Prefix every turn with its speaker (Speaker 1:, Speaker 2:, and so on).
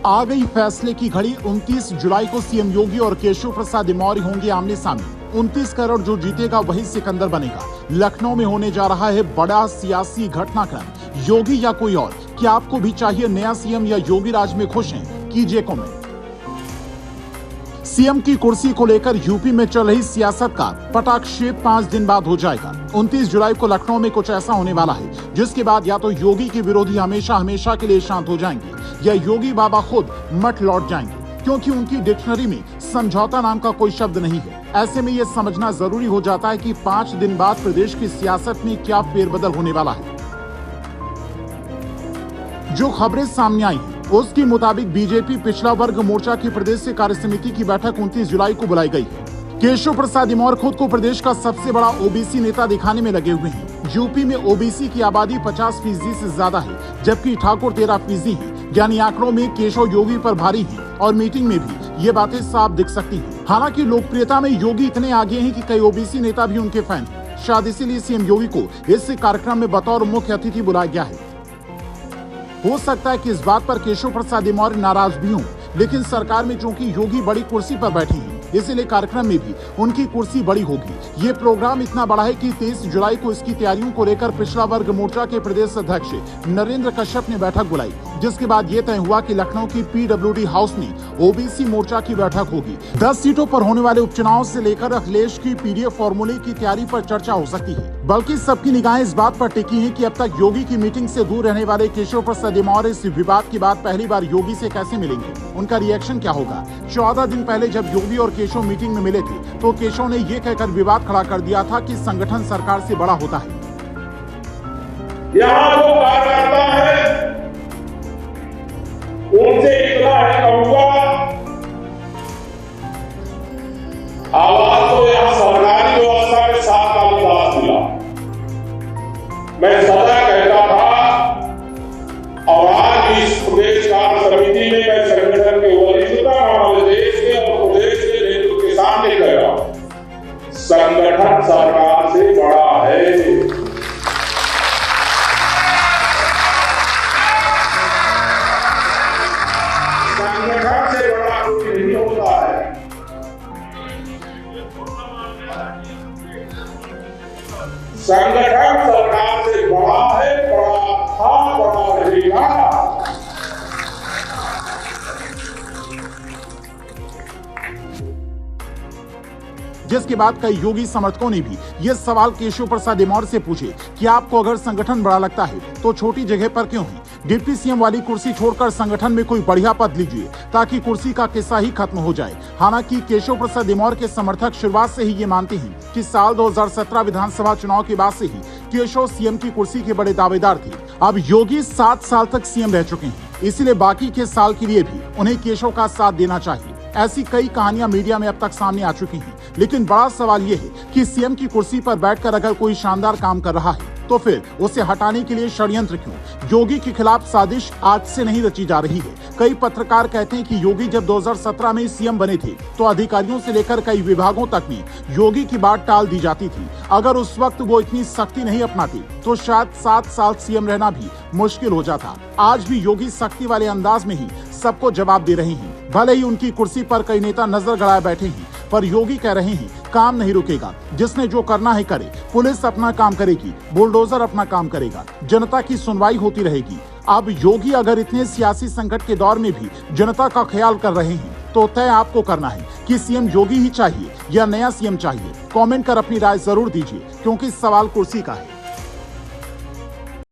Speaker 1: आ गई फैसले की घड़ी। 29 जुलाई को सीएम योगी और केशव प्रसाद मौर्य होंगे आमने सामने। 29 करोड़ जो जीतेगा वही सिकंदर बनेगा। लखनऊ में होने जा रहा है बड़ा सियासी घटनाक्रम। योगी या कोई और, क्या आपको भी चाहिए नया सीएम या योगी राज में खुश हैं? कीजिए कमेंट। सीएम की कुर्सी को लेकर यूपी में चल रही सियासत का पटाक्षेप 5 दिन बाद हो जाएगा। 29 जुलाई को लखनऊ में कुछ ऐसा होने वाला है जिसके बाद या तो योगी के विरोधी हमेशा हमेशा के लिए शांत हो जाएंगे या योगी बाबा खुद मठ लौट जाएंगे, क्योंकि उनकी डिक्शनरी में समझौता नाम का कोई शब्द नहीं है। ऐसे में ये समझना जरूरी हो जाता है कि 5 दिन बाद प्रदेश की सियासत में क्या फेरबदल होने वाला है। जो खबरें सामने आई हैं उसके मुताबिक बीजेपी पिछड़ा वर्ग मोर्चा की प्रदेश से कार्य समिति की बैठक 29 जुलाई को बुलाई गई है। केशव प्रसाद मौर्य खुद को प्रदेश का सबसे बड़ा ओबीसी नेता दिखाने में लगे हुए हैं। यूपी में ओबीसी की आबादी 50% से ज्यादा है, जबकि ठाकुर 13% है। यानी आंकड़ों में केशव योगी पर भारी है और मीटिंग में भी ये बातें साफ दिख सकती हैं। हालांकि लोकप्रियता में योगी इतने आगे हैं कि कई ओबीसी नेता भी उनके फैन हैं। शायद इसीलिए सीएम योगी को इस कार्यक्रम में बतौर मुख्य अतिथि बुलाया गया है। हो सकता है कि इस बात पर केशव प्रसाद मौर्य नाराज भी हों, लेकिन सरकार में चूंकि योगी बड़ी कुर्सी पर बैठे हैं, इसीलिए कार्यक्रम में भी उनकी कुर्सी बड़ी होगी। ये प्रोग्राम इतना बड़ा है कि 23 जुलाई को इसकी तैयारियों को लेकर पिछड़ा वर्ग मोर्चा के प्रदेश अध्यक्ष नरेंद्र कश्यप ने बैठक बुलाई, जिसके बाद ये तय हुआ कि लखनऊ की पीडब्ल्यूडी हाउस में ओबीसी मोर्चा की बैठक होगी। 10 सीटों पर होने वाले उपचुनाव से लेकर अखिलेश की पीडीएफ फॉर्मूले की तैयारी पर चर्चा हो सकती है। बल्कि सबकी निगाहें इस बात पर टिकी हैं कि अब तक योगी की मीटिंग से दूर रहने वाले केशव प्रसाद मौर्य इस विवाद के बाद पहली बार योगी से कैसे मिलेंगे, उनका रिएक्शन क्या होगा। 14 दिन पहले जब योगी और केशव मीटिंग में मिले थे तो केशव ने ये कहकर विवाद खड़ा कर दिया था कि संगठन सरकार से बड़ा होता है।
Speaker 2: यहाँ जो कार्यकर्ता है उनसे इतना है कहूंगा, आवाज तो यहाँ सरकारी व्यवस्था के साथ का विकास मिला। मैं सदा कहता था और आज इस प्रदेश कार्य समिति में मैं संगठन के वरिष्ठता हमारे देश के और प्रदेश के नेतृत्व के सामने गया, संगठन सरकार से बड़ा है। संगठन से बड़ा कोई नहीं होता है। संगठन सरकार से बड़ा है, बड़ा था, बड़ा रहेगा।
Speaker 1: जिसके बाद कई योगी समर्थकों ने भी ये सवाल केशव प्रसाद मौर्य से पूछे कि आपको अगर संगठन बड़ा लगता है तो छोटी जगह पर क्यों है? डिप्टी सीएम वाली कुर्सी छोड़कर संगठन में कोई बढ़िया पद लीजिए ताकि कुर्सी का किस्सा ही खत्म हो जाए। हालांकि केशव प्रसाद मौर्य के समर्थक शुरुआत से ही ये मानते हैं कि साल 2017 विधानसभा चुनाव के बाद से ही केशव सीएम की कुर्सी के बड़े दावेदार थे। अब योगी 7 साल तक सीएम रह चुके हैं, इसलिए बाकी के साल के लिए भी उन्हें केशव का साथ देना चाहिए। ऐसी कई कहानियां मीडिया में अब तक सामने आ चुकी हैं, लेकिन बड़ा सवाल ये है कि सीएम की कुर्सी पर बैठकर अगर कोई शानदार काम कर रहा है तो फिर उसे हटाने के लिए षड्यंत्र क्यों? योगी के खिलाफ साजिश आज से नहीं रची जा रही है। कई पत्रकार कहते हैं कि योगी जब 2017 में सीएम बने थे तो अधिकारियों से लेकर कई विभागों तक में योगी की बात टाल दी जाती थी। अगर उस वक्त वो इतनी सख्ती नहीं अपनाते तो शायद 7 साल सीएम रहना भी मुश्किल हो जाता। आज भी योगी सख्ती वाले अंदाज में ही सबको जवाब दे रहे हैं। भले ही उनकी कुर्सी पर कई नेता नजर गड़ाए बैठे हैं, पर योगी कह रहे हैं काम नहीं रुकेगा, जिसने जो करना है करे। पुलिस अपना काम करेगी, बुलडोजर अपना काम करेगा, जनता की सुनवाई होती रहेगी। अब योगी अगर इतने सियासी संकट के दौर में भी जनता का ख्याल कर रहे हैं तो तय आपको करना है कि सीएम योगी ही चाहिए या नया सीएम चाहिए। कमेंट कर अपनी राय जरूर दीजिए, क्योंकि सवाल कुर्सी का है।